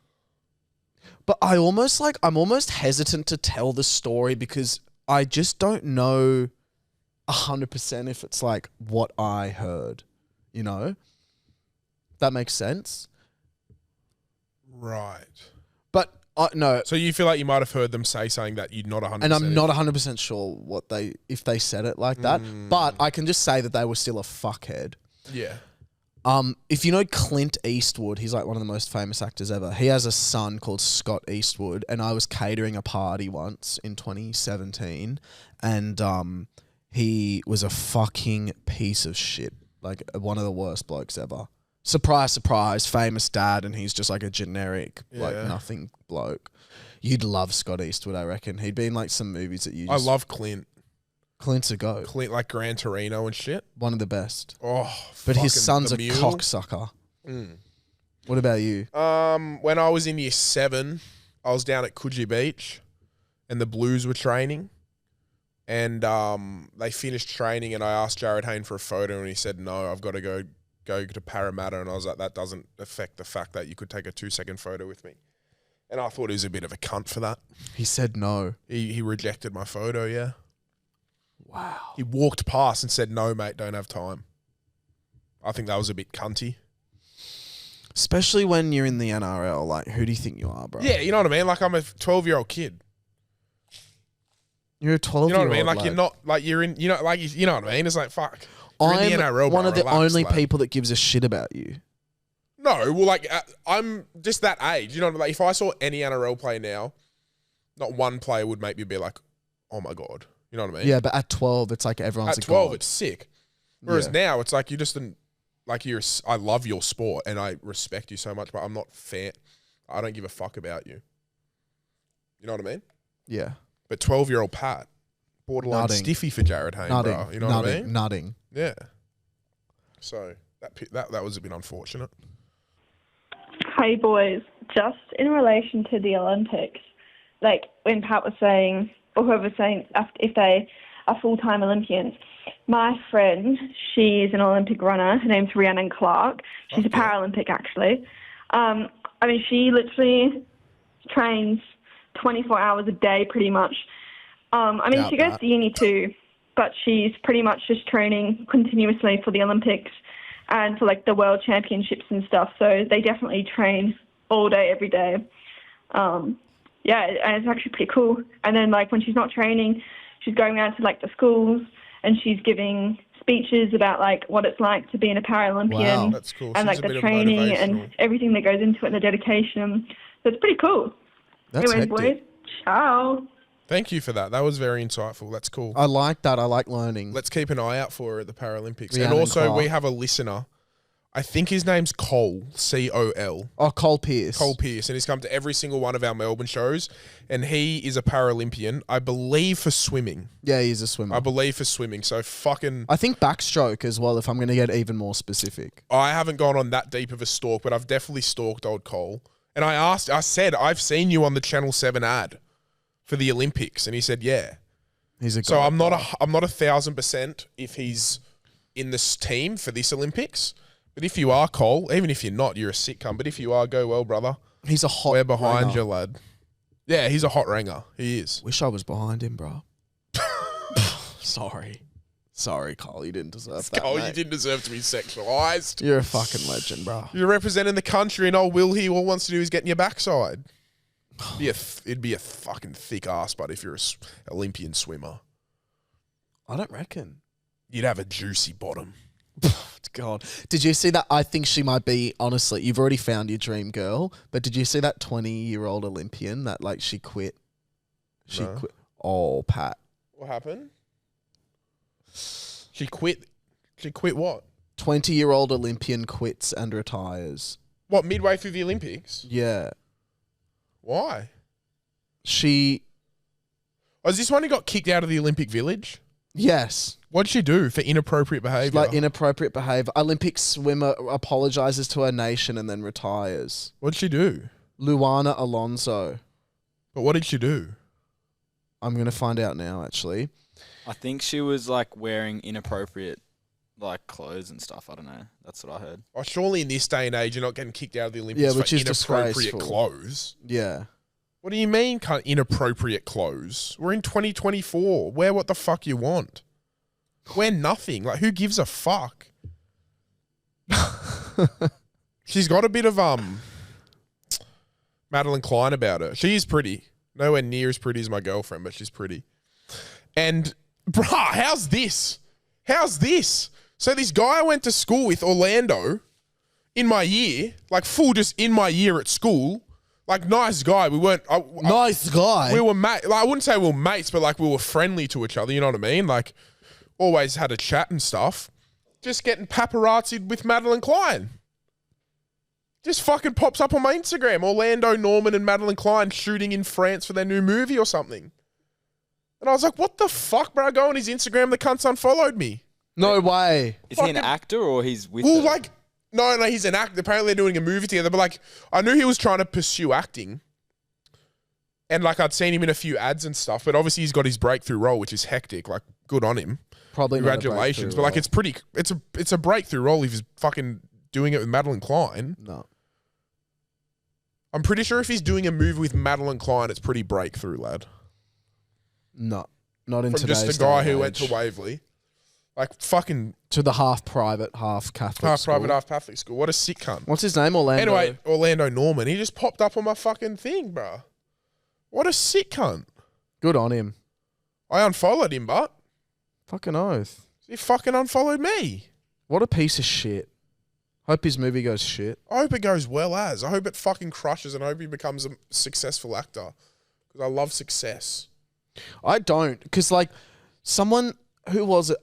But I'm almost hesitant to tell the story because I just don't know 100% if it's like what I heard, you know? That makes sense? Right. But no. So you feel like you might have heard them say something that you're not 100%. And I'm not 100% sure if they said it like that. But I can just say that they were still a fuckhead. Yeah. If you know Clint Eastwood, he's like one of the most famous actors ever. He has a son called Scott Eastwood, and I was catering a party once in 2017, and he was a fucking piece of shit, like one of the worst blokes ever. Surprise, surprise, famous dad, and he's just like a generic, like nothing bloke. You'd love Scott Eastwood, I reckon. He'd be in like some movies that you just... I love Clint. Clint's a goat. Clint, like Gran Torino and shit. One of the best. Oh, but his son's a cocksucker. What about you? When I was in year 7, I was down at Coogee Beach, and the Blues were training, and they finished training, and I asked Jared Hayne for a photo, and he said, "No, I've got to go to Parramatta," and I was like, "That doesn't affect the fact that you could take a 2-second photo with me." And I thought he was a bit of a cunt for that. He said no. He rejected my photo, yeah. Wow. He walked past and said, no, mate, don't have time. I think that was a bit cunty. Especially when you're in the NRL. Like, who do you think you are, bro? Yeah, you know what I mean? Like, I'm a 12-year-old kid. You're a 12-year-old. You know what I mean? Like, you're not, like, you're in, you know, like, you know what I mean? It's like, fuck. You're in the I'm NRL, one bro, of the relax, only lad. people that gives a shit about you. No, well, like, I'm just that age. You know, like, if I saw any NRL player now, not one player would make me be like, oh my God. You know what I mean? Yeah, but at 12, it's like everyone's At a 12, god. it's sick. Whereas Yeah. now, it's like, I love your sport and I respect you so much, but I'm not fan. I don't give a fuck about you. You know what I mean? Yeah. But 12-year-old Pat, borderline Nutting. stiffy for Jared Hayne, bro. You know what I mean? Nutting. Yeah. So that was a bit unfortunate. Hey boys, just in relation to the Olympics, like when Pat was saying, or whoever was saying, if they are full-time Olympians, my friend, she's an Olympic runner. Her name's Rhiannon Clark. She's a Paralympic, actually. I mean, she literally trains 24 hours a day, pretty much. I mean, Doubt she goes that. to uni too, but she's pretty much just training continuously for the Olympics and for like the World Championships and stuff. So they definitely train all day, every day. Yeah, and it's actually pretty cool. And then like when she's not training, she's going around to like the schools and she's giving speeches about like what it's like to be in a Paralympian. Wow. That's cool. And She's like a the bit of training motivational. and everything that goes into it and the dedication. So it's pretty cool. That's Anyways, hectic. boys, ciao. Thank you for that. That was very insightful. That's cool. I like that. I like learning. Let's keep an eye out for her at the Paralympics. Rhiannon And also, Clark. we have a listener. I think his name's Cole, C-O-L. Oh, Cole Pierce. Cole Pierce, and he's come to every single one of our Melbourne shows, and he is a Paralympian, I believe, for swimming. Yeah, he's a swimmer. So fucking... I think backstroke as well, if I'm going to get even more specific. I haven't gone on that deep of a stalk, but I've definitely stalked old Cole. And I said, I've seen you on the Channel 7 ad for the Olympics, and he said, yeah. He's a So god, I'm not bro. 1,000% if he's in this team for this Olympics. But if you are, Cole, even if you're not, you're a sick cunt. But if you are, go well, brother. He's a hot We're behind ringer. you, lad. Yeah, he's a hot ringer. He is. Wish I was behind him, bro. Sorry, Cole. You didn't deserve that, Cole, mate. you didn't deserve to be sexualised. You're a fucking legend, bro. You're representing the country, and old Will here, all wants to do is get in your backside. It'd be a fucking thick ass, but if you're an Olympian swimmer, I don't reckon. you'd have a juicy bottom. God. Did you see that? I think she might be, honestly, you've already found your dream girl, but did you see that 20-year-old Olympian that, like, she quit? She No. quit. Oh, Pat. What happened? She quit. She quit what? 20-year-old Olympian quits and retires. What, midway through the Olympics? Yeah. Why? She, Oh, is this one who got kicked out of the Olympic Village? yes. What'd she do for inappropriate behaviour? Like, inappropriate behavior. Olympic swimmer apologizes to her nation and then retires. What'd she do? Luana Alonso. But what did she do? I'm going to find out now, actually. I think she was like wearing inappropriate like clothes and stuff. I don't know. That's what I heard. Oh, surely in this day and age, you're not getting kicked out of the Olympics Yeah, which for is inappropriate disgraceful. clothes. Yeah. What do you mean, inappropriate clothes? We're in 2024. Wear what the fuck you want. Wear nothing. Like, who gives a fuck? She's got a bit of Madeline Klein about her. She is pretty. Nowhere near as pretty as my girlfriend, but she's pretty. And, bruh, how's this? How's this? So this guy I went to school with, Orlando, in my year, like full just in my year at school, like nice guy. We weren't... Nice guy. We were like, I wouldn't say we were mates, but like we were friendly to each other. You know what I mean? Like always had a chat and stuff. Just getting paparazzi'd with Madeline Klein. Just fucking pops up on my Instagram. Orlando Norman and Madeline Klein shooting in France for their new movie or something. And I was like, what the fuck, bro? I go on his Instagram, the cunt's unfollowed me. No way. Is he an Fucking- actor or he's with Well, her? like, no, he's an actor. Apparently they're doing a movie together, but like, I knew he was trying to pursue acting. And like, I'd seen him in a few ads and stuff, but obviously he's got his breakthrough role, which is hectic. Like, good on him. Probably not a Congratulations. breakthrough But like, role. it's a breakthrough role if he's fucking doing it with Madeline Klein. No. I'm pretty sure if he's doing a movie with Madeline Klein, it's pretty breakthrough, lad. No, not in From today's just a day guy and who went to age. Waverley. Like, fucking To the half private, half Catholic half school. private, half Catholic school. What a sick cunt. What's his name? Orlando. Anyway, Orlando Norman. He just popped up on my fucking thing, bro. What a sick cunt. Good on him. I unfollowed him, but Fucking oath. he fucking unfollowed me. What a piece of shit. Hope his movie goes shit. I hope it goes well as. I hope it fucking crushes and I hope he becomes a successful actor. Because I love success. I don't, because like someone who was it?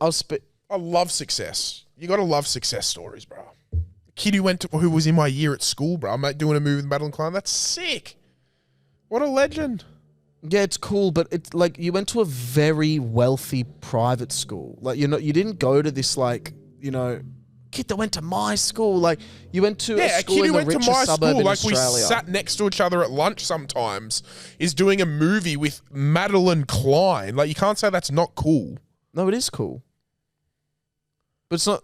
I love success. You gotta love success stories, bro. The kid who was in my year at school, bro, mate, doing a movie with Madeline Klein. That's sick. What a legend. Yeah, it's cool, but it's like you went to a very wealthy private school. Like you didn't go to this like kid that went to my school. Like you went to a school kid in who the went to richest my suburb school, in like Australia. we sat next to each other at lunch sometimes, is doing a movie with Madeline Klein. Like you can't say that's not cool. No, it is cool, but it's not.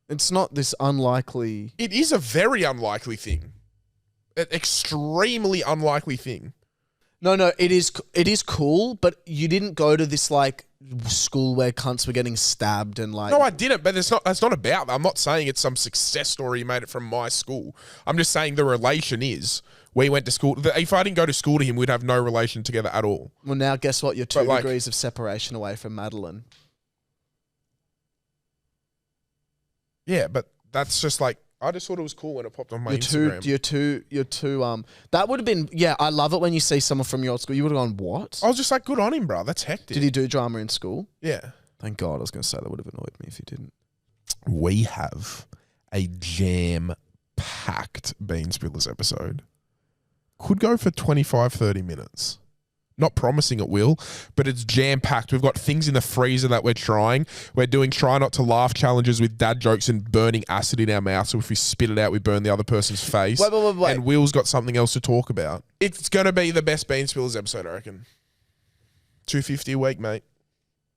It's not this unlikely. It is a very unlikely thing. An extremely unlikely thing. No, it is cool, but you didn't go to this like school where cunts were getting stabbed and like. No, I didn't, but that's not about that. I'm not saying it's some success story. You made it from my school. I'm just saying the relation is we went to school. If I didn't go to school to him, we'd have no relation together at all. Well, now guess what? You're 2 But, like- degrees of separation away from Madeline. Yeah, but that's just like I just thought it was cool when it popped on my Instagram. You're too. That would have been. Yeah, I love it when you see someone from your old school. You would have gone, what? I was just like, good on him, bro. That's hectic. Did he do drama in school? Yeah. Thank God. I was going to say that would have annoyed me if he didn't. We have a jam-packed Bean Spillers episode. Could go for 25, 30 minutes. Not promising it will, but it's jam-packed. We've got things in the freezer that we're trying. We're doing try not to laugh challenges with dad jokes and burning acid in our mouth. So if we spit it out, we burn the other person's face. Wait. And Will's got something else to talk about. It's going to be the best Bean Spillers episode, I reckon. $2.50 a week, mate.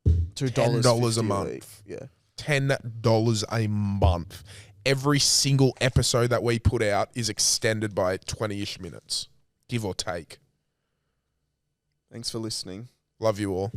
$2 a month. Yeah. $10 a month. Every single episode that we put out is extended by 20-ish minutes, give or take. Thanks for listening. Love you all.